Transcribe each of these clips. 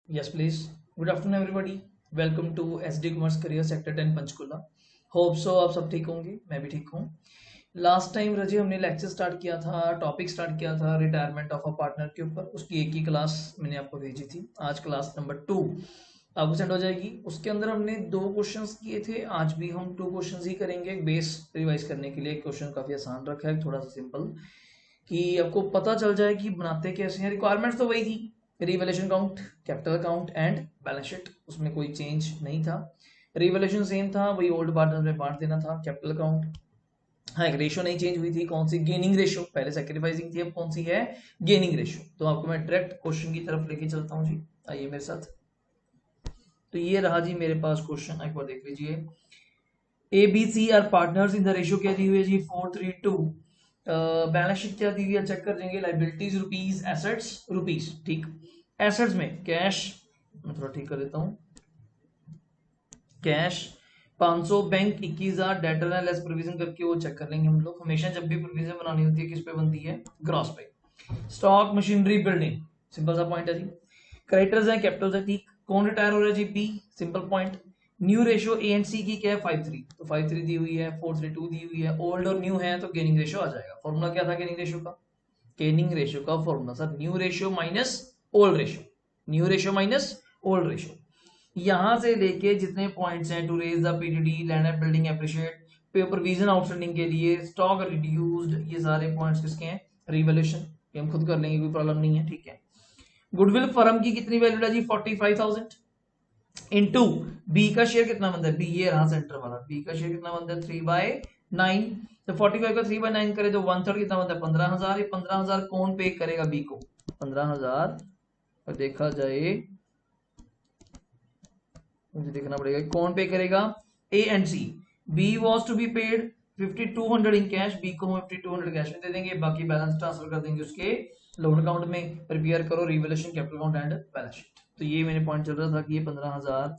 Yes, please. Good afternoon, everybody. Welcome to SD Commerce Career Sector 10 Panchkula. Hope so आप सब ठीक होंगे, मैं भी ठीक हूँ. लास्ट टाइम रजी हमने लेक्चर स्टार्ट किया था, टॉपिक स्टार्ट किया था रिटायरमेंट ऑफ अ पार्टनर के ऊपर. उसकी एक ही क्लास मैंने आपको भेजी थी. आज क्लास नंबर 2 आपको सेंड हो जाएगी. उसके अंदर हमने 2 क्वेश्चंस किए थे. आज भी हम 2 क्वेश्चंस ही करेंगे. एक बेस रिवाइज करने के लिए एक क्वेश्चन काफी आसान रखा है, थोड़ा सा सिंपल, कि आपको पता चल जाए कि बनाते कैसे हैं. रिक्वायरमेंट्स तो वही थी, revaluation count, capital account and balance sheet. उसमें कोई चेंज नहीं था. रिवैल्यूएशन सेम था, वही ओल्ड पार्टनर में बांट देना था. कैपिटल अकाउंट, हाँ, एक रेशियो नहीं चेंज हुई थी. कौन सी? Gaining ratio. पहले सेक्रीफाइसिंग थी, अब कौन सी है? Gaining ratio. तो आपको मैं डायरेक्ट क्वेश्चन की तरफ लेके चलता हूँ जी. आइए मेरे साथ. तो ये रहा जी मेरे पास क्वेश्चन, एक बार देख लीजिए. A B C are partners in the ratio क्या दी हुई है जी? 4:3. बैलेंस शीट क्या दी हुई है? चेक कर देंगे. Liabilities rupees, assets rupees. ठीक. एसेट्स में कैश, मैं थोड़ा ठीक कर देता हूँ. कैश 500, बैंक 21,000, डेटर है लेस प्रोविजन करके वो चेक कर लेंगे हम लोग. हमेशा जब भी प्रोविजन बनानी होती है किस पे बनती है? ग्रॉस पे. स्टॉक, मशीनरी, बिल्डिंग, सिंपल सा पॉइंट है जी. क्रेडिटर्स है, कैपिटल्स है. ठीक. कौन रिटायर हो रहा है जी? B. Simple point. New ratio A and C की क्या है? 5:3. तो 5:3 दी हुई है, 4:3 दी हुई है. ओल्ड और न्यू है तो गेनिंग रेशियो आ जाएगा. फॉर्मूला क्या था गेनिंग रेशियो का? गेनिंग रेशियो का formula sir new ratio minus old ratio. New ratio minus old ratio. यहां से लेके जितने पॉइंट्स हैं, to raise the PDD, land and building appreciate, provision outstanding के लिए, स्टॉक रिड्यूस्ड, ये सारे पॉइंट्स किसके हैं? रिवैल्यूएशन. ये हम खुद कर लेंगे, कोई प्रॉब्लम नहीं है. ठीक है. गुडविल फर्म की कितनी वैल्यू है जी? 45,000. इनटू बी का शेयर कितना बनता है? बी ये रहा सेंटर वाला. बी का शेयर कितना बनता है? 3/9. तो 45 का 3/9 करे तो 1/3 कितना बनता है? 15,000. ये 15,000 कौन पे करेगा बी को? 15,000 देखा जाए, मुझे देखना पड़ेगा कौन पे करेगा. A and C. B was to be paid 5200 in cash. B को हम 5200 कैश में दे देंगे. बाकी बैलेंस ट्रांसफर कर देंगे उसके लोन अकाउंट में. प्रिपेयर करो revaluation, capital account and balance sheet. तो ये मेरे पॉइंट चल रहा था कि ये 15,000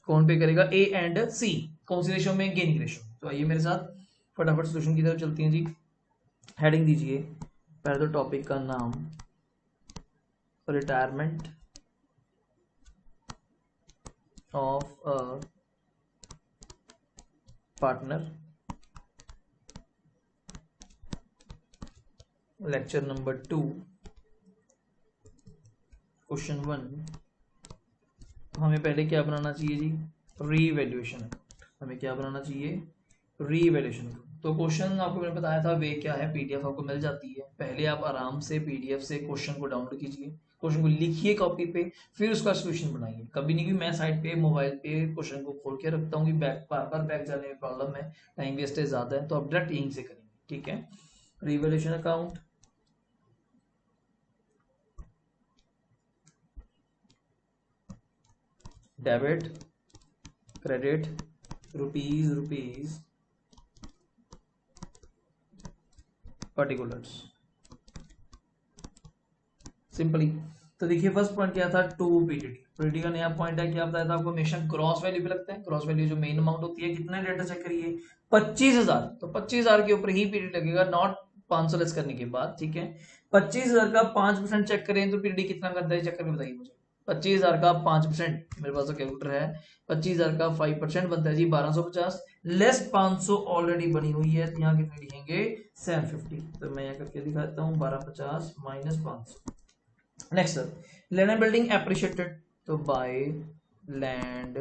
कौन पे करेगा? ए एंड सी. कौन सी रेशो में? Gaining ratio. तो आइए मेरे साथ फटाफट सोल्यूशन की तरफ चलते हैं जी. हेडिंग दीजिए. पहले तो टॉपिक का नाम retirement of a partner, lecture number 2, question 1. हमें पहले क्या बनाना चाहिए जी? रीवैल्यूएशन. हमें क्या बनाना चाहिए? रीवैल्यूएशन. तो क्वेश्चन आपको मैंने बताया था वे क्या है. पीडीएफ आपको मिल जाती है. पहले आप आराम से पीडीएफ से क्वेश्चन को डाउनलोड कीजिए, क्वेश्चन को लिखिए कॉपी पे, फिर उसका सोल्यूशन बनाइए. कभी नहीं कि मैं साइड पे मोबाइल पे क्वेश्चन को खोल के रखता हूँ कि बैक बार बार बैक जाने में प्रॉब्लम है, टाइम वेस्टेज ज्यादा है. तो आप डायरेक्ट यहीं से करेंगे. ठीक है. Revaluation account, debit, credit, rupees rupees, particulars. Simply. तो देखिए फर्स्ट पॉइंट क्या था? To PDD. पीडीडी का नया पॉइंट है, क्या बताया था आपको? हमेशा ग्रॉस वैल्यू पे लगता है. ग्रॉस वैल्यू जो मेन अमाउंट होती है. कितना डेटा चेक करिए? 25,000. तो 25,000 के ऊपर ही पीडीडी लगेगा, नॉट 500 लेस करने के बाद. ठीक है. 25,000 का 5% चेक करें तो पीडीडी कितना करता है? चेक करके बताइए मुझे. 25,000 का 5%, मेरे पास तो कैलकुलेटर है. 25,000 का 5% बनता है जी 1250. लेस 500 ऑलरेडी बनी हुई है, तो यहाँ कितने लिखेंगे? 750. तो मैं यहाँ करके दिखाता हूँ 1250 माइनस 500. Next sir, land and building appreciated. तो by land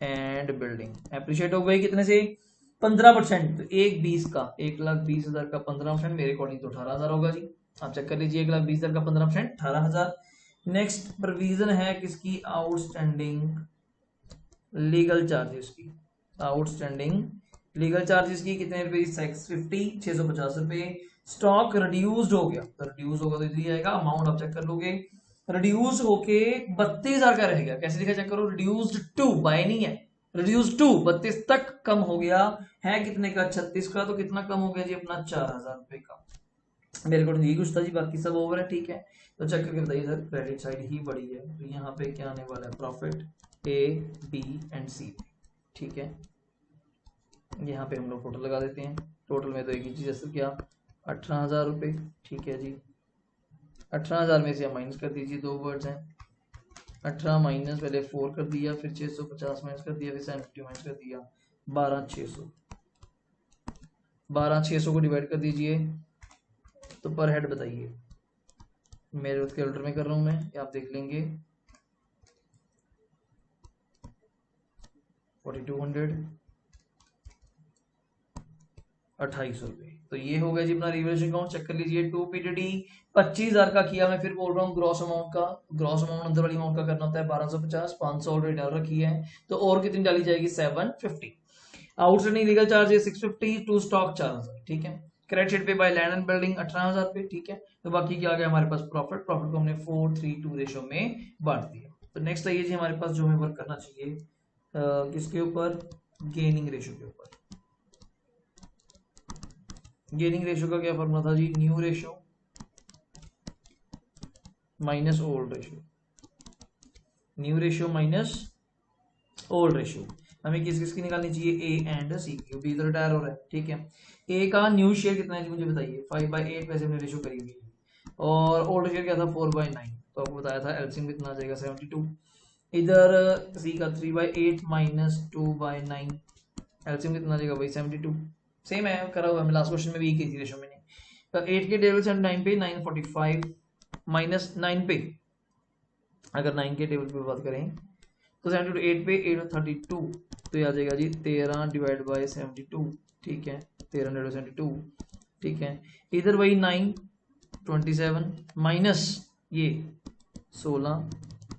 and building appreciate हो गई कितने से? 15%. तो 1,20 का, 1,20,000 का 15% मेरे अकॉर्डिंग तो 18,000 होगा जी. आप चेक कर लीजिए. 1,20,000 का 15% 18,000. नेक्स्ट प्रोविजन है किसकी? आउटस्टैंडिंग लीगल चार्जेस की. आउटस्टैंडिंग लीगल चार्जेस की कितने रुपए? 650, 650 रुपए. स्टॉक रिड्यूस्ड हो गया, तो रिड्यूस होगा तो इधर आएगा. अमाउंट आप चेक कर लोगे. रिड्यूस होके 32,000 का रह गया. कैसे लिखा? चेक करो. रिड्यूस्ड टू, बाय नहीं है, रिड्यूस टू 32 तक कम हो गया है. कितने का? 36 का. तो कितना कम हो गया जी अपना? 4,000 रुपए का. मेरे को यही कुछ था जी, बाकी सब ओवर है. ठीक है. तो चेक करके बताइए सर. क्रेडिट साइड ही बड़ी है, तो यहाँ पे क्या आने वाला है? प्रॉफिट ए बी एंड सी. ठीक है. यहाँ पे हम लोग टोटल लगा देते हैं. टोटल में तो एक ही चीज है, क्या? 18,000 रुपये. ठीक है जी. 18,000 में से आप माइनस कर दीजिए, दो वर्ड्स हैं 18 माइनस पहले 4 कर दिया, फिर 650 माइनस कर दिया, फिर 750 माइनस कर दिया, 12,600। 12,600 को डिवाइड कर दीजिए तो पर हेड बताइए, मेरे कैलकुलेटर में कर रहा हूँ मैं, आप देख लेंगे 4200 2800 रुपये। तो ये हो गया जी अपना रिवैल्यूएशन अकाउंट, चेक कर लीजिए। 2 पीटीडी 25,000 का किया, मैं फिर बोल रहा हूँ ग्रॉस अमाउंट का, ग्रॉस अमाउंट अंदर वाली अमाउंट का करना होता है 1250, 500 ऑलरेडी डाल रखी है, तो और कितनी डाली जाएगी 750। Outstanding legal charges 650, to stock 4000, ठीक है। क्रेडिट शीट पे बाय लैंड एंड बिल्डिंग 18,000 पे, ठीक है। तो बाकी क्या आ गया हमारे पास प्रॉफिट, प्रॉफिट को हमने 4:3 रेशो में बांट दिया। तो नेक्स्ट आइए जी हमारे पास जो हमें वर्क करना चाहिए किसके ऊपर, गेनिंग रेशो के ऊपर। गेनिंग रेशो का क्या फॉर्मूला था जी, new ratio minus old ratio, new ratio minus old ratio. हमें किस किस की निकालनी चाहिए, ए एंड सी की, बी तो रिटायर हो रहा है, ठीक है। ए का न्यू शेयर कितना है जी मुझे बताइए, 5/8 वैसे हमने रेशो करी हुई है, और ओल्ड शेयर क्या था 4/9, तो आपको बताया था एलसीएम कितना आ जाएगा 72। इधर सी का 3/8 माइनस 2/9, एलसीएम कितना आ जाएगा वही 72। सेम है, करा हुआ है लास्ट क्वेश्चन में भी की थी रेशो मैंने। तो 8 के टेबल से 9 पे 945 माइनस 9 पे, अगर 9 के टेबल पे बात करें तो 72 8 पे 832, तो ये आ जाएगा जी 13 डिवाइड बाय 72, ठीक है, 1372, ठीक है। इधर वही 9 27 माइनस ये 16,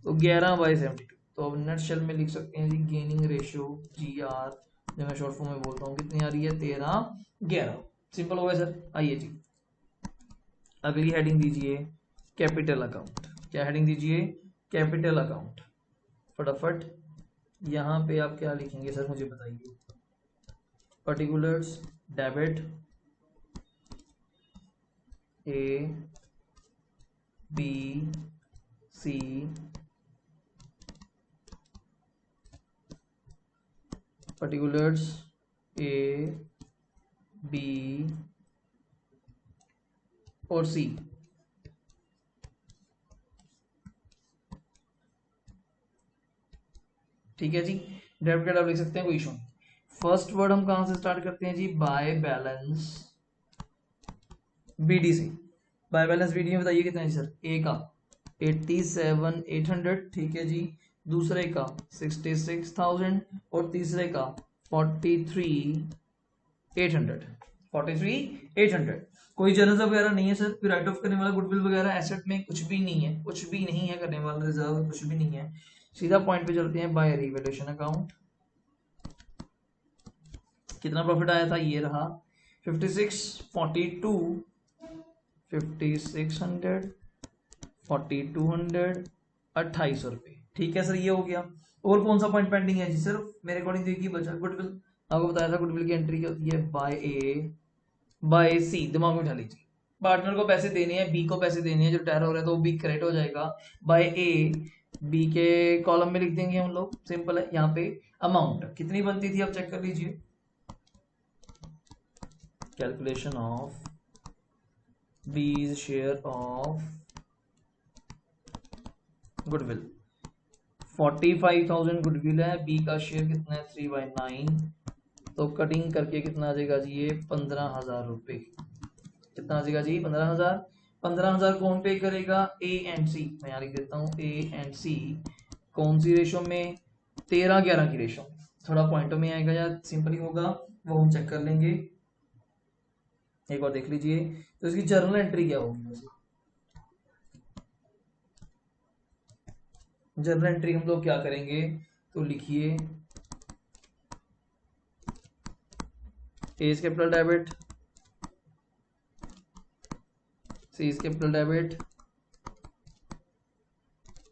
तो 11/72। तो अब नेट शेल में लिख सकते हैं जी गेनिंग रेशियो GR, जो मैं शॉर्ट फॉर्म में बोलता हूँ, कितनी आ रही है 13/11। सिंपल हो गया सर। आइए जी अगली हेडिंग दीजिए कैपिटल अकाउंट। क्या हेडिंग दीजिए, कैपिटल अकाउंट। फटाफट यहाँ पे आप क्या लिखेंगे सर मुझे बताइए, particulars debit A B C particulars A B और C, ठीक है जी। डेबिट कार्ड आप लिख सकते हैं, कोई इशू नहीं। फर्स्ट वर्ड हम कहां से स्टार्ट करते हैं जी, बाय बैलेंस BD से। बाय बैलेंस BD में बताइए कितना है सर, ए का 87,800, ठीक है जी, दूसरे का 66,000 और तीसरे का 43,800, 43,800। कोई जर्नल वगैरह नहीं है सर, फिर राइट ऑफ करने वाला गुडविल वगैरह एसेट में कुछ भी नहीं है, कुछ भी नहीं है करने वाला, रिजर्व कुछ भी नहीं है। सीधा पॉइंट पे चलते हैं, बाय रिवैल्यूएशन अकाउंट। कितना प्रॉफिट आया था, ये रहा 5642, 5600, 4200, 2800 रुपये, ठीक है सर, ये हो गया। और कौन सा पॉइंट पेंडिंग है जी सर, मेरे अकॉर्डिंग देखिए बचा गुडविल। आपको बताया था गुडविल की एंट्री क्या होती है, बाय ए बाय सी, दिमाग में उठा लीजिए। पार्टनर को पैसे देने हैं, बी को पैसे देने हैं, जो रिटायर हो रहा है तो वो बी क्रेडिट हो जाएगा बाय ए, बी के कॉलम में लिख देंगे हम लोग, सिंपल है। यहाँ पे अमाउंट कितनी बनती थी आप चेक कर लीजिए, कैलकुलेशन ऑफ बीज शेयर ऑफ गुडविल, 45,000 गुडविल है, बी का शेयर कितना है 3/9, तो कटिंग करके कितना आ जाएगा जी, ये 15,000 रुपये। कितना आ जाएगा जी 15,000। 15,000 कौन पे करेगा, ए एंड सी, मैं यहाँ लिख देता हूँ ए एंड सी, कौन सी रेशो में, 13/11 की रेशो। थोड़ा पॉइंटों में आएगा या सिंपली होगा वो हम चेक कर लेंगे, एक बार देख लीजिए। तो इसकी जर्नल एंट्री क्या होगी वैसे, जर्नल एंट्री हम लोग क्या करेंगे, तो लिखिए A is capital debit, C is capital debit,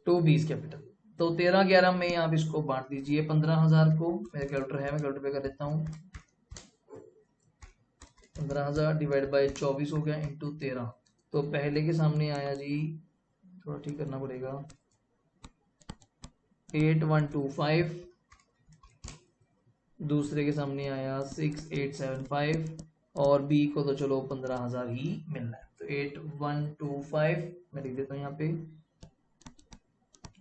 to B is capital. तो 13/11 में आप इसको बांट दीजिए 15,000 को, मेरा कैलकुलेटर है मैं कैलकुलेटर पे कर लेता हूँ, 15,000 डिवाइड बाय 24 हो गया इंटू 13, तो पहले के सामने आया जी, थोड़ा ठीक करना पड़ेगा, 8125, दूसरे के सामने आया 6875, और बी को तो चलो 15,000 ही मिलना है। तो 8125 मैं लिख देता हूँ यहाँ पे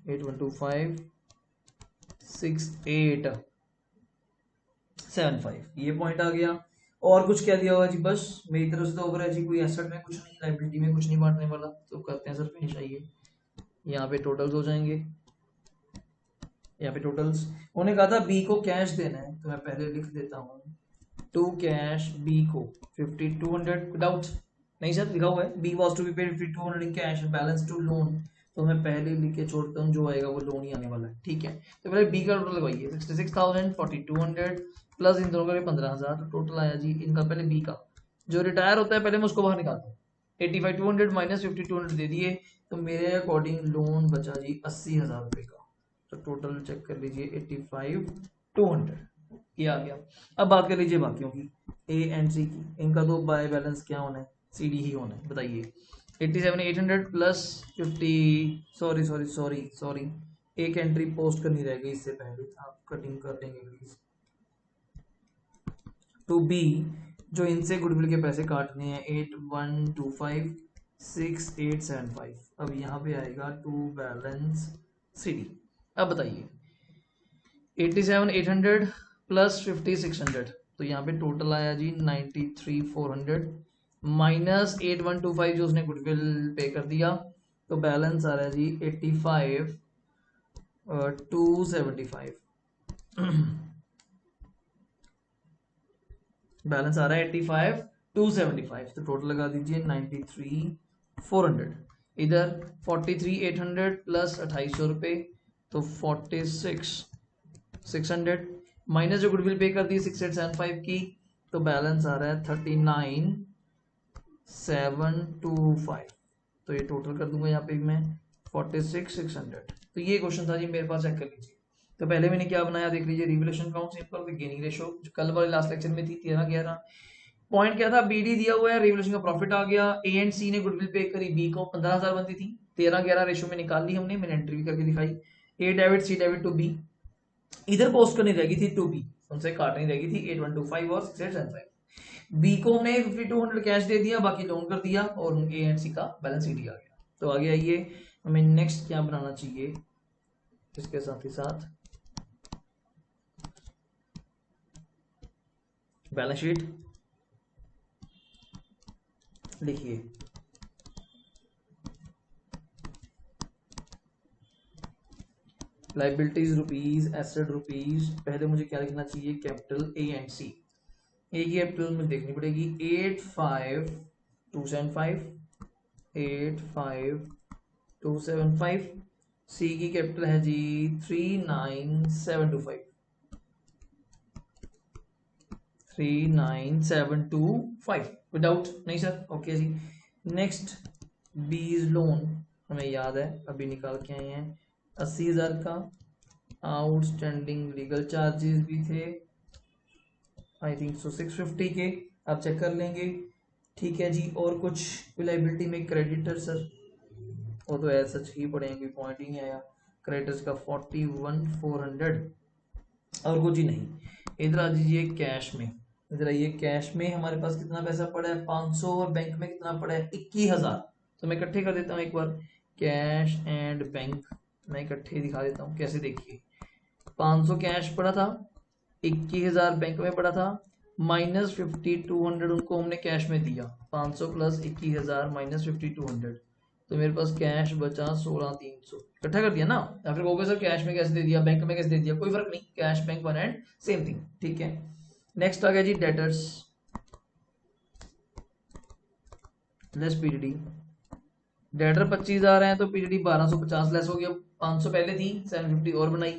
81256875 ये पॉइंट आ गया। और कुछ क्या दिया होगा जी? बस मेरी तरफ से तो ओवर है जी, कोई एसेट में कुछ नहीं, लाइबिलिटी में कुछ नहीं बांटने वाला। तो करते हैं सर फिनिश। आइए यहाँ पे टोटल्स हो जाएंगे, यहाँ पे टोटल्स। उन्होंने कहा था बी को कैश देना है, तो मैं पहले लिख देता हूँ टू कैश बी को 5200 विदाउट, नहीं सर लिखा हुआ है B was to be paid 5200 in cash balance to loan, तो मैं पहले लिख के छोड़ता हूँ, जो आएगा वो लोन ही आने वाला है। ठीक है, तो पहले बी का टोटल लगवाइए 66,000 4200 प्लस इन दोनों का 15,000, तो टोटल आया जी इनका। पहले बी का जो रिटायर होता है पहले मैं उसको बाहर निकालता हूँ, 85,200 माइनस 5200 दे दिए, तो मेरे अकॉर्डिंग लोन बचा जी 80,000 रुपये का। तो टोटल चेक कर लीजिए 85,200 ये आ गया। अब बात कर लीजिए बाकियों की, ए एंड सी की। इनका तो बाय बैलेंस क्या होना है? सी डी ही होना है। बताइए 87,800 प्लस 50 सॉरी एक एंट्री पोस्ट करनी रह गई इससे पहले, आप कटिंग कर देंगे प्लीज। टू बी जो इनसे गुडविल के पैसे काटने हैं 81256875। अब यहाँ पे आएगा टू बैलेंस सी डी। अब बताइए 87,800 प्लस 50,600, तो यहाँ पे टोटल आया जी 93,400 माइनस 8125 जो उसने गुडविल पे कर दिया, तो बैलेंस आ रहा है जी 85,275 बैलेंस आ रहा है 85,275, तो टोटल लगा दीजिए 93,400। इधर 43,800 प्लस 2,800 रुपये, तो 46,600 माइनस जो गुडविल पे कर दी 6875 की, तो बैलेंस आ रहा है 39,725। तो ये टोटल कर दूंगा यहाँ पे मैं 46,600। तो ये क्वेश्चन था जी मेरे पास, चेक कर लीजिए। तो पहले मैंने क्या बनाया देख लीजिए, revaluation count simple with gaining ratio, जो कल वाले लास्ट लेक्चर में थी 13-11। पॉइंट क्या था? बीडी दिया हुआ है, रिवैल्यूएशन का प्रॉफिट आ गया, ए एंड सी ने गुडविल पे करी, बी को 15,000 बनती थी, 13-11 रेशियो में निकाल ली हमने, मैंने एंट्री भी करके दिखाई। A debit C debit to B, इधर पोस्ट करनी रहेगी थी टू बी, उनसे काटनी रहेगी थी 8125 और 6875। बी को हमने 5200 कैश दे दिया, बाकी लोन कर दिया, और ए एंड सी का बैलेंस शीट आ गया। तो आगे आइए हमें नेक्स्ट क्या बनाना चाहिए, इसके साथ ही साथ बैलेंस शीट लिखिए। लाइबिलिटीज रुपीज, एसेट रुपीज, पहले मुझे क्या लिखना चाहिए? कैपिटल ए एंड सी। ए की कैपिटल मुझे देखनी पड़ेगी 85,275 सी की कैपिटल है जी 39,725 विदाउट, नहीं सर ओके जी। नेक्स्ट बीज लोन, हमें याद है अभी निकाल के आए हैं 80,000 का। आउटस्टैंडिंग लीगल चार्जेस भी थे आई थिंक सो 650 के, आप चेक कर लेंगे। ठीक है जी, और कुछ लाइबिलिटी में क्रेडिटर सर, वो तो ऐसा ही पड़ेंगे, पॉइंट ही नहीं आया। क्रेडिटर्स का 41,400 और कुछ ही नहीं। इधर आ दीजिए कैश में, इधर आइए कैश में हमारे पास कितना पैसा पड़ा है 500, और बैंक में कितना पड़ा है 21,000। तो मैं इकट्ठे कर देता हूँ एक बार, कैश एंड बैंक मैं इकट्ठे दिखा देता हूँ कैसे। देखिए 500 कैश पड़ा था, 21,000 बैंक में पड़ा था, माइनस 5200 उनको हमने कैश में दिया, 500 प्लस 21,000 माइनस 5200, तो मेरे पास कैश बचा 16,300। इकट्ठा कर दिया ना, या फिर कहोगे सर कैश में कैसे दे दिया, बैंक में कैसे दे दिया, कोई फर्क नहीं, cash bank one and same thing. ठीक है, नेक्स्ट आ गया जी डेटर्स लेस पीडीडी। डेटर 25,000 है तो पीडीडी 1250 लेस हो गया, 500 पहले थी 750 और बनाई,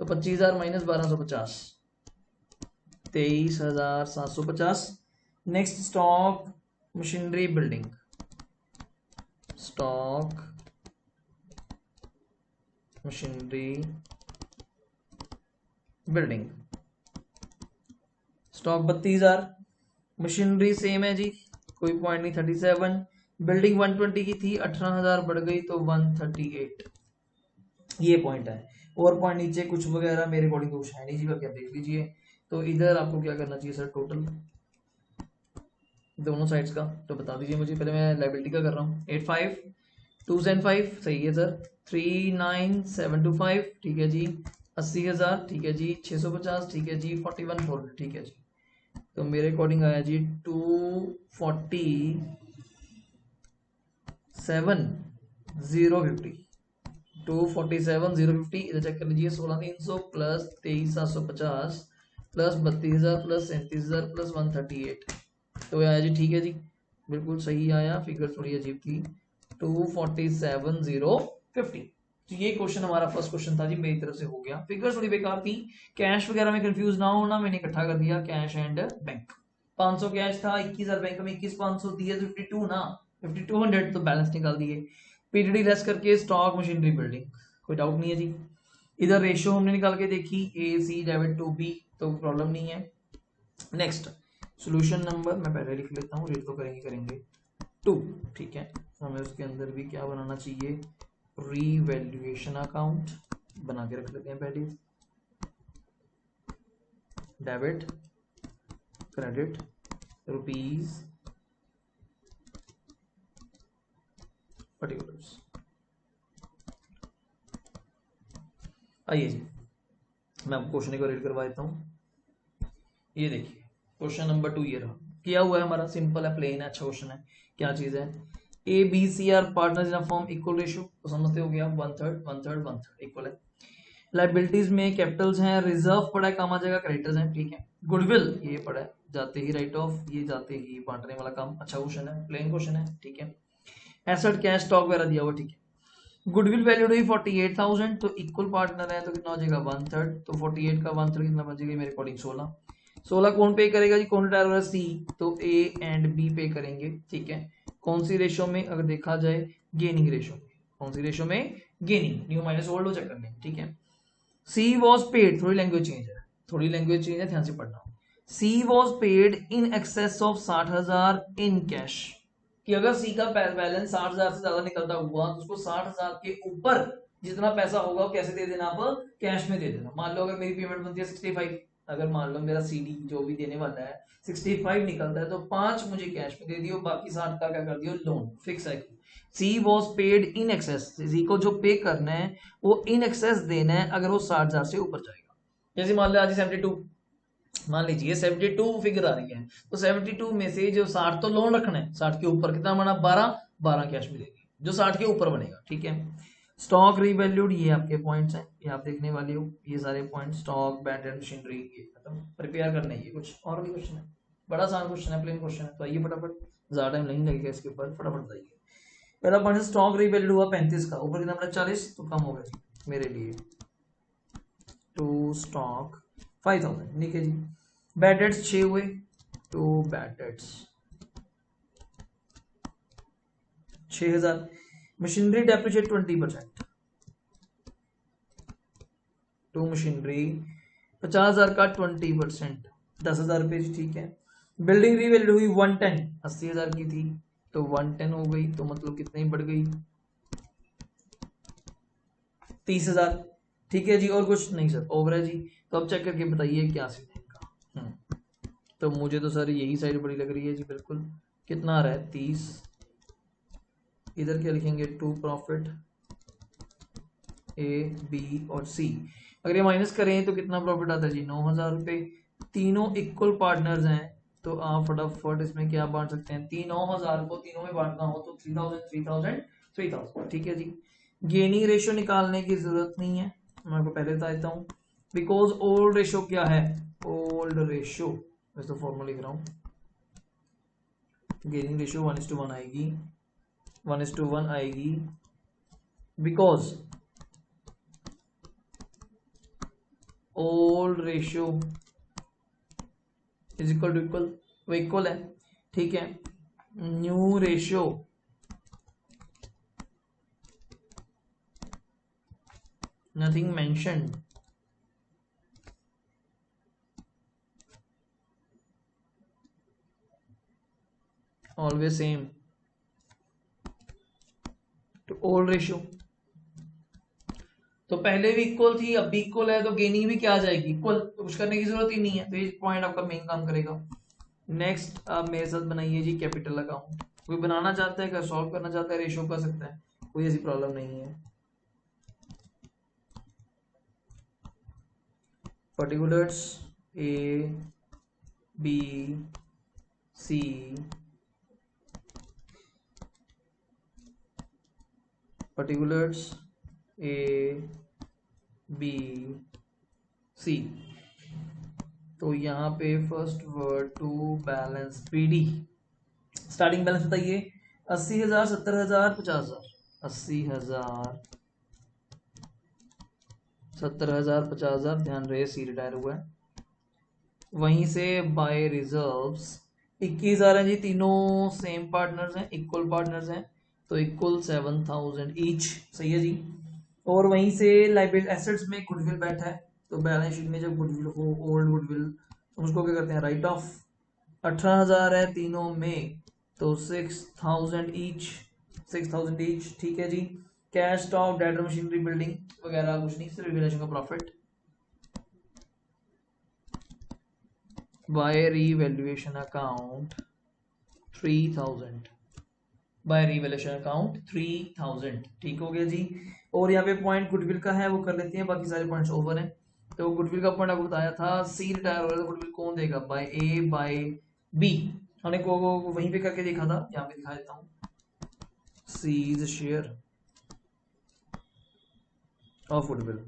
तो 25,000 minus 1250 23,750। Next stock machinery building, stock machinery building, stock 32,000, machinery same है जी कोई पॉइंट नहीं 37, बिल्डिंग 120 की थी 18,000 बढ़ गई तो 138, ये पॉइंट है। और पॉइंट नीचे कुछ वगैरह मेरे अकॉर्डिंग तो कुछ है नहीं जी, बाकी आप देख लीजिए। तो इधर आपको क्या करना चाहिए सर, टोटल दोनों साइड्स का, तो बता दीजिए मुझे। पहले मैं लाइबिलिटी का कर रहा हूँ। 85 2 and 5 सही है सर। 39725 ठीक है जी। 80,000 ठीक है जी। 650 ठीक है जी। 41 ठीक है जी। तो मेरे अकॉर्डिंग आया जी 247,050 247,050 इधर चेक कर लीजिए। 16,300 प्लस 23,750 प्लस 32,000 प्लस 37,000 प्लस 138 तो आया जी। ठीक है जी, बिल्कुल सही आया। फिगर थोड़ी अजीब थी। 247,050 तो ये क्वेश्चन हमारा फर्स्ट क्वेश्चन था जी, मेरी तरफ से हो गया। फिगर थोड़ी बेकार थी, कैश वगैरह में कंफ्यूज ना होना, मैंने इकट्ठा कर दिया कैश एंड बैंक। 500 कैश था, 21,000 बैंक में, 21,500 दिए 52 ना 5200 तो बैलेंस निकाल दिए। पीडीडी लेस करके स्टॉक मशीनरी बिल्डिंग, कोई डाउट नहीं है जी। इधर रेशियो हमने निकाल के देखी ए सी डेबिट टू बी, तो प्रॉब्लम नहीं है। नेक्स्ट सॉल्यूशन नंबर मैं पहले लिख लेता हूँ, रेट तो करेंगे 2 ठीक है। हमें उसके अंदर भी क्या बनाना चाहिए, रीवैल्यूएशन अकाउंट बना के रख लेते हैं पहले। Debit credit rupees particulars. आइए जी, मैं आपको क्वेश्चन को रीड करवा देता हूँ। ये देखिए क्वेश्चन नंबर 2 ये रहा, किया हुआ है हमारा, सिंपल है, प्लेन है, अच्छा क्वेश्चन है। क्या चीज है, A B C are partners in a form equal ratio, तो समझते हो गया, 1/3 1/3 1/3 इक्वल है। लाइबिलिटीज में कैपिटल्स हैं, रिजर्व पड़ा है, काम आ जाएगा, क्रेडिटर्स हैं, ठीक है। गुडविल ये पड़ा है, जाते ही राइट ऑफ, ये जाते ही बांटने वाला काम, अच्छा क्वेश्चन है, प्लेन क्वेश्चन है, ठीक है। एसेट कैश स्टॉक वगैरह दिया हुआ, ठीक है। गुडविल वैल्यूड हुई 48,000, तो इक्वल पार्टनर है तो कितना हो जाएगा 1/3, तो 48 का 1/3 कितना बचेगा मेरे अकॉर्डिंग 16 कौन पे करेगा जी, कौन रिटायर हो रहा है, सी, तो ए एंड बी पे करेंगे, ठीक है। कौन सी रेशो में, अगर देखा जाए गेनिंग रेशो में, कौन सी रेशो में, गेनिंग, न्यू माइनस ओल्ड हो चेक करने, ठीक है। सी वॉज पेड, थोड़ी लैंग्वेज चेंज है, थोड़ी लैंग्वेज चेंज है, ध्यान से पढ़ना। C was paid in excess of 60,000 in cash, कि अगर सी का बैलेंस 60,000 से ज्यादा निकलता हुआ तो उसको 60,000 के ऊपर जितना पैसा होगा वो कैसे दे देना, आप कैश में दे देना। मान लो अगर मेरी पेमेंट बनती है 65, अगर मान लो मेरा सीडी जो भी देने वाला है 65 निकलता है, तो 5 मुझे कैश में दे दियो, बाकी 60 का क्या कर दियो, लोन, फिक्स है। C was paid in access, सी को जो पे करना है वो इन एक्सेस देना है अगर वो 60,000 से ऊपर जाएगा। जैसे मान लो आज 72, मान लीजिए 72 फिगर आ रही है, तो 72 में से जो 60 तो लोन रखना है, 60 के ऊपर कितना बना, 12 कैश में देगी, जो 60 के ऊपर बनेगा, ठीक है। स्टॉक रीवैल्यूड, ये आपके पॉइंट्स हैं, ये आप देखने वाले हो, ये सारे point, stock bat and machinery, ये खत्म, प्रिपेयर करना है। ये कुछ और भी क्वेश्चन है, बड़ा आसान क्वेश्चन है, प्लेन क्वेश्चन है, तो आइए फटाफट, ज्यादा टाइम नहीं लगेगा इसके ऊपर, फटाफट बताइए। पहला पॉइंट स्टॉक रीवैल्यूड हुआ 35 का, ऊपर कितना बना 40, तो कम हो गया मेरे लिए, टू स्टॉक 5,000, ठीक है जी। बैड डेट्स 6 हुए, तो bad debts 6,000। Machinery depreciate 20%, to machinery 50,000 का 20%, 10,000 रुपये, ठीक है। बिल्डिंग रीवैल्यू हुई 110, 80,000 की थी तो 110 हो गई, तो मतलब कितनी बढ़ गई, 30,000, ठीक है जी। और कुछ नहीं सर, ओवर है जी। तो अब चेक करके बताइए क्या सीन है इनका। तो मुझे तो सर यही साइड बड़ी लग रही है जी, बिल्कुल। कितना आ रहा है 30, इधर क्या लिखेंगे, टू प्रॉफिट ए बी और सी, अगर ये माइनस करें तो कितना प्रॉफिट आता है जी, 9,000 रुपये। तीनों इक्वल पार्टनर्स हैं, तो आप फटाफट इसमें क्या बांट सकते हैं, 9,000 को तीनों में बांटना हो तो 3,000 3,000 3,000, ठीक है जी। गेनिंग रेशियो निकालने की जरूरत नहीं है, मैं आपको पहले बता देता हूँ, बिकॉज ओल्ड रेशियो क्या है, ओल्ड रेशियो, मैं तो फॉर्मूला लिख रहा हूँ, गेनिंग रेशियो 1:1 आएगी, 1:1 आएगी, because old ratio is equal to equal, वो इक्वल है, ठीक है। New ratio nothing mentioned, always same to old ratio. तो पहले भी इक्वल थी, अब भी इक्वल है, तो गेनिंग भी क्या आ जाएगी, इक्वल, तो कुछ करने की जरूरत ही नहीं है, तो ये पॉइंट आपका मेन काम करेगा। नेक्स्ट आप मेरे साथ बनाइए जी कैपिटल अकाउंट। कोई बनाना चाहता है, क्या सॉल्व करना चाहता है, रेशो कर सकता है, कोई ऐसी प्रॉब्लम नहीं है। Particulars A B C, particulars A B C. तो यहाँ पे first word to balance PD. Starting balance बताइए। 80,000, 70,000, 50,000। 80,000, 70,000, 50,000। ध्यान रहे सी रिटायर हुआ है। वहीं से बाय रिजर्व्स 21,000 है जी। तीनों सेम पार्टनर्स हैं, इक्वल पार्टनर्स हैं, तो इक्वल 7,000 ईच। सही है जी। और वहीं से लाइबिलिटी एसेट्स में गुडविल बैठा है, तो बैलेंस शीट में जब गुडविल हो, ओल्ड गुडविल, तो उसको क्या करते हैं, राइट ऑफ। 18,000 है तीनों में, तो 6,000 ईच, 6,000 ईच। ठीक है जी। Cash, stock, debtor, machinery, building वगैरह कुछ नहीं, सिर्फ रिवैल्यूएशन का profit. By revaluation account 3,000, by revaluation account 3,000। ठीक हो गया जी। और यहाँ पे पॉइंट गुडविल का है, वो कर लेते हैं, बाकी सारे पॉइंट्स ओवर हैं। तो गुडविल का पॉइंट आपको बताया था, सी रिटायर हो रहा है, गुडविल कौन देगा, बाय ए बाय बी। हमने को वहीं पे करके देखा था, यहाँ पे दिखा देता हूँ। सीज शेयर ऑफ गुडविल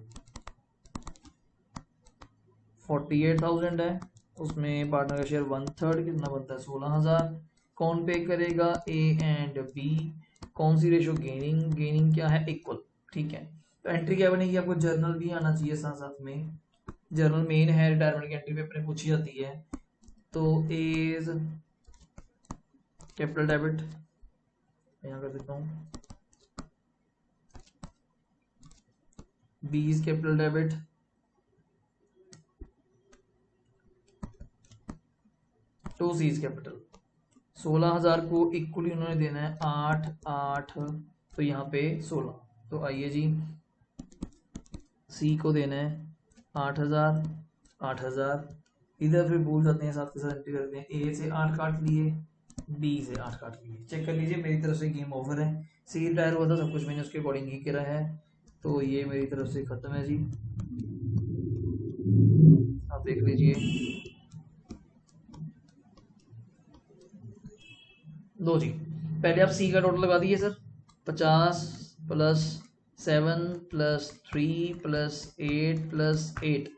48,000 है, उसमें पार्टनर का शेयर 1/3 कितना बनता है, 16,000। कौन पे करेगा, ए एंड बी। कौन सी रेशो, गेनिंग। गेनिंग क्या है, इक्वल। ठीक है। तो एंट्री क्या बनेगी, आपको जर्नल भी आना चाहिए साथ साथ में। जर्नल मेन है, रिटायरमेंट की एंट्री पेपर में पूछी जाती है। तो एज कैपिटल डेबिट, यहाँ कर देता हूँ, B is capital debit, to C is capital. 16,000 को इक्वली उन्होंने देना है 8 8, तो यहाँ पे 16। तो आइए जी, सी को देना है 8,000 8,000। इधर फिर भूल जाते हैं, साथ के साथ एंट्री करते हैं। ए से 8 काट लिए, बी से 8 काट लिए। चेक कर लीजिए, मेरी तरफ से गेम ओवर है। सी रिटायर हुआ था, सब कुछ मैंने उसके अकॉर्डिंग ही करा है, तो ये मेरी तरफ से खत्म है जी। आप देख लीजिए। लो जी, पहले आप सी का टोटल लगा दीजिए sir. 50 plus 7 plus 3 plus 8 plus 8,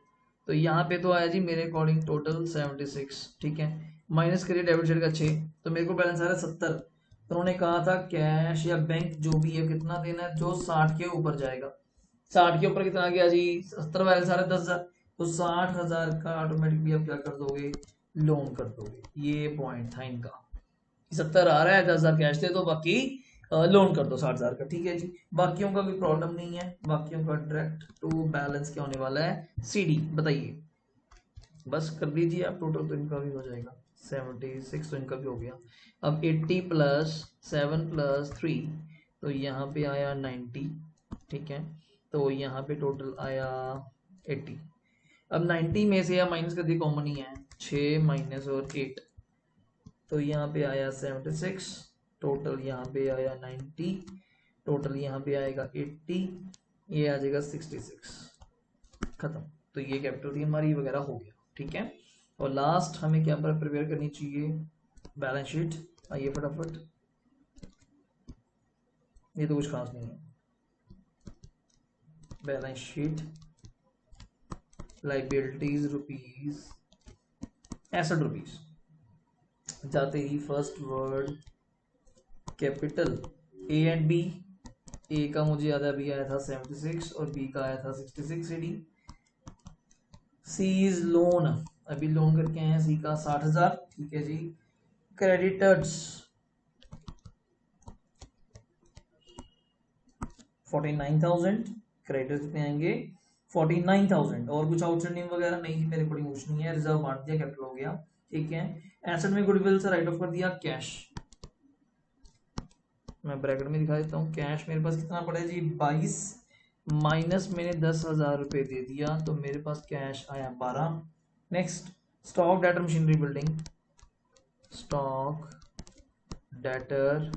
तो यहाँ पे तो आया जी मेरे अकॉर्डिंग टोटल 76। ठीक है। माइनस करिए डेबिट साइड का 6, तो मेरे को बैलेंस आ रहा है 70। तो उन्होंने कहा था कैश या बैंक जो भी है कितना देना है, जो 60 के ऊपर जाएगा। 60 के ऊपर कितना आ गया जी, 70 बैलेंस आ रहा है 10,000, तो 60,000 का ऑटोमेटिकली आप क्या कर दोगे, लोन कर दोगे। ये पॉइंट था इनका। 70 आ रहा है, 10,000 कैश दे दो, बाकी लोन कर दो 60,000 का। ठीक है जी। बाकियों का कोई प्रॉब्लम नहीं है, बाकियों का डायरेक्ट टू बैलेंस क्या होने वाला है, सीडी। बताइए, बस कर दीजिए आप, टोटल तो इनका भी हो जाएगा 76, तो इनका भी हो गया। अब 80 प्लस 7 प्लस 3, तो यहाँ पे आया 90। ठीक है। तो यहाँ पे टोटल आया 80। अब 90 में से या माइनस कर दिए, कॉमन ही है, 6 माइनस और 8, तो यहाँ पे आया 76। टोटल यहाँ पे आया 90, टोटल यहाँ पे आएगा 80, ये आ जाएगा 66। खत्म। तो ये कैपिटल थी हमारी वगैरह हो गया। ठीक है। और लास्ट हमें क्या प्रिपेयर करनी चाहिए, बैलेंस शीट। आइए फटाफट, ये तो कुछ खास नहीं है। Balance sheet, liabilities rupees, asset rupees. जाते ही first word capital, A and B. A का मुझे याद है अभी आया था 76 और बी का आया था 66 सीडी। सी इज लोन, अभी लोन करके आए हैं, सी का 60,000। ठीक है जी। क्रेडिटर्स 49,000, क्रेडिटर्स कितने आएंगे 49,000। और कुछ आउटस्टैंडिंग वगैरह नहीं, मेरे अकॉर्डिंग कुछ नहीं है, रिजर्व बांट दिया, कैपिटल हो गया। ठीक है। एसेट में गुडविल से राइट ऑफ कर दिया, कैश मैं ब्रैकेट में दिखा देता हूँ। कैश मेरे पास कितना पड़ा है जी, 22, माइनस मैंने 10,000 रुपये दे दिया, तो मेरे पास कैश आया 12। Next, stock, debtor, machinery, building. Stock, debtor,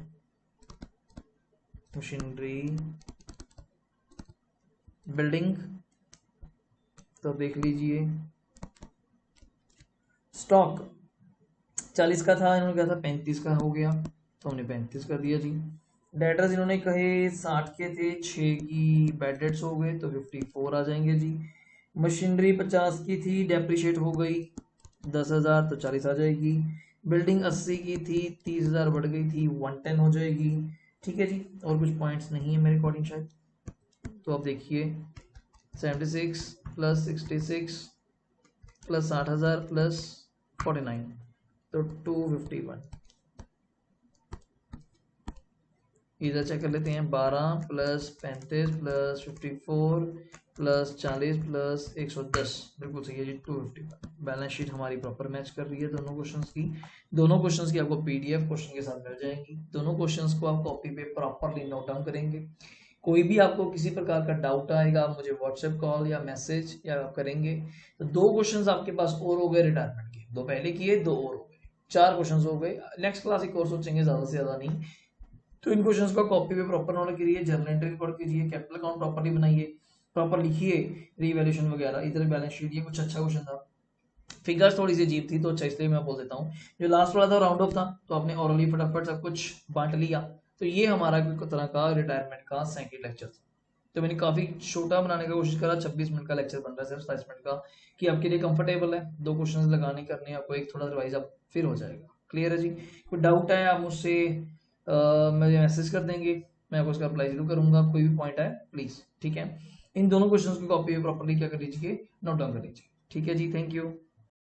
machinery, building. तो देख लीजिए स्टॉक 40 का था, इन्होंने कहा था 35 का हो गया तो हमने 35 कर दिया जी। डेटर्स इन्होंने कहे 60 के थे, 6 की बैड डेट्स हो गए तो 54 आ जाएंगे जी। मशीनरी 50 की थी, डेप्रिशिएट हो गई 10,000 तो 40 आ जाएगी। बिल्डिंग 80 की थी, 30,000 बढ़ गई थी 110 हो जाएगी। ठीक है जी, और कुछ पॉइंट्स नहीं है मेरे अकॉर्डिंग शायद। तो आप देखिए 76 प्लस 66 प्लस 60,000 प्लस 49 तो 251। इधर चेक कर लेते हैं 12 प्लस 35 प्लस 54 प्लस 40 प्लस 110 बिल्कुल सही है जी 251। बैलेंस शीट हमारी प्रॉपर मैच कर रही है दोनों क्वेश्चंस की। दोनों क्वेश्चंस की आपको पीडीएफ क्वेश्चन के साथ मिल जाएंगी। दोनों क्वेश्चंस को आप कॉपी पे प्रॉपरली नोट डाउन करेंगे। कोई भी आपको किसी प्रकार का डाउट आएगा आप मुझे व्हाट्सएप कॉल या मैसेज या आप करेंगे। तो 2 क्वेश्चंस आपके पास और हो गए रिटायरमेंट के, 2 पहले किए 2 और हो गए, 4 क्वेश्चंस हो गए। नेक्स्ट क्लास एक और सोचेंगे, ज्यादा से ज्यादा नहीं। तो इन क्वेश्चंस को कॉपी पे प्रॉपर नोट करिए, जर्नल एंट्री रिकॉर्ड कीजिए, कैपिटल अकाउंट प्रॉपर्ली बनाइए, प्रॉपर लिखिए, रीवैल्यूएशन वगैरह। इधर बैलेंस शीट, ये कुछ अच्छा क्वेश्चन था, फिगर्स थोड़ी सी अजीब थी तो अच्छा इसलिए मैं बोल देता हूँ। जो लास्ट वाला था राउंड ऑफ था तो आपने ओरली फटाफट सब कुछ बांट लिया। तो ये हमारा एक तरह का रिटायरमेंट का सेकंड लेक्चर था। तो मैंने काफी छोटा बनाने का कोशिश करा, 26 मिनट का लेक्चर बन रहा है, सिर्फ 27 मिनट का, कि आपके लिए कंफर्टेबल है। 2 क्वेश्चन लगाने करने आपको, एक थोड़ा रिवाइज आप फिर हो जाएगा। क्लियर है जी? कोई डाउट है आप मुझसे मुझे मैसेज कर देंगे, मैं आपको उसका अप्लाई जरूर करूंगा। कोई भी पॉइंट है प्लीज, ठीक है। इन दोनों क्वेश्चंस की कॉपी प्रॉपर्ली क्या कर लीजिए, नोट डाउन कर लीजिए। ठीक है जी, थैंक यू।